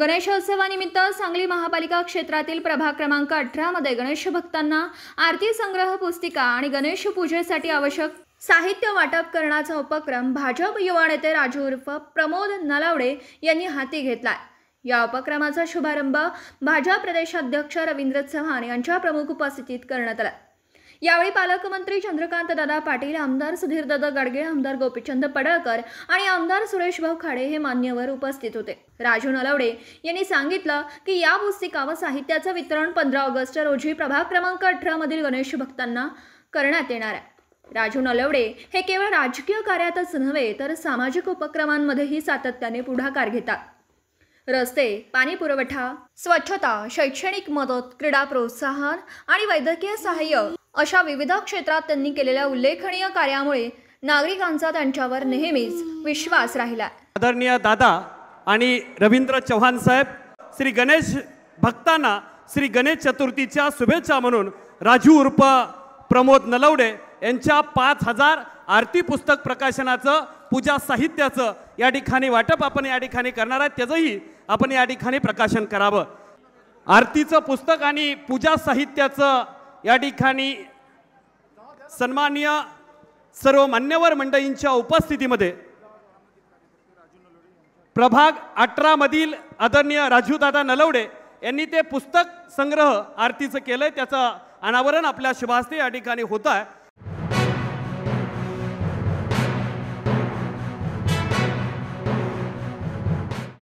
गणेशोत्सवानिमित्त सांगली महापालिका क्षेत्रातील प्रभाग क्रमांक 18 मध्ये गणेश भक्तांना आरती संग्रह पुस्तिका आणि गणेश पूजेसाठी आवश्यक साहित्य वाटप करण्याचा उपक्रम भाजप युवा नेते राजू उर्फ प्रमोद नलावडे यांनी हाती घेतलाय। या उपक्रमाचा शुभारंभ भाजप प्रदेशाध्यक्ष रवींद्र चव्हाण यांच्या प्रमुख उपस्थितीत करण्यात आला। यावेळी पालकमंत्री चंद्रकांत दादा पाटील, आमदार सुधीर दादा गाडगे, आमदार गोपीचंद पडळकर आणि आमदार सुरेश भाऊ खाडे हे मान्यवर उपस्थित होते। राजू नलावडे यांनी सांगितलं की या पुस्तिका व साहित्याचं वितरण 15 ऑगस्ट रोजी प्रभाग क्रमांक 18 मधील गणेश भक्तांना करण्यात येणार आहे। राजू नलावडे हे केवळ राजकीय कार्यातच नव्हे तर सामाजिक उपक्रमांमध्येही सातत्याने पुढाकार घेतात। रस्ते, पाणी पुरवठा, स्वच्छता, शैक्षणिक मदत, क्रीडा प्रोत्साहन आणि वैद्यकीय सहाय्य अशा विविध क्षेत्रात त्यांनी केलेल्या उल्लेखनीय कार्यामुळे नागरिकांचा त्यांच्यावर नेहमीच विश्वास राहिला। आदरणीय दादा आणि रवींद्र चव्हाण साहेब, श्री गणेश भक्तांना श्री गणेश चतुर्थीच्या शुभेच्छा म्हणून राजू उर्फ प्रमोद नलावडे यांच्या 5000 आरती पुस्तक प्रकाशनाचं पूजा साहित्याचं या ठिकाणी वाटप आपण या ठिकाणी करणार आहे, त्याचंही आपण या ठिकाणी प्रकाशन करावं। आरतीचं पुस्तक आणि पूजा साहित्याचं या ठिकाणी सन्माननीय सर्व मान्यवर मंडळींच्या उपस्थितीमध्ये प्रभाग 18 मधील आदरणीय राजू दादा नलावडे यांनी ते पुस्तक संग्रह आरतीचं केलंय, त्याचं अनावरण आपल्या शुभ हस्ते या ठिकाणी होत आहे।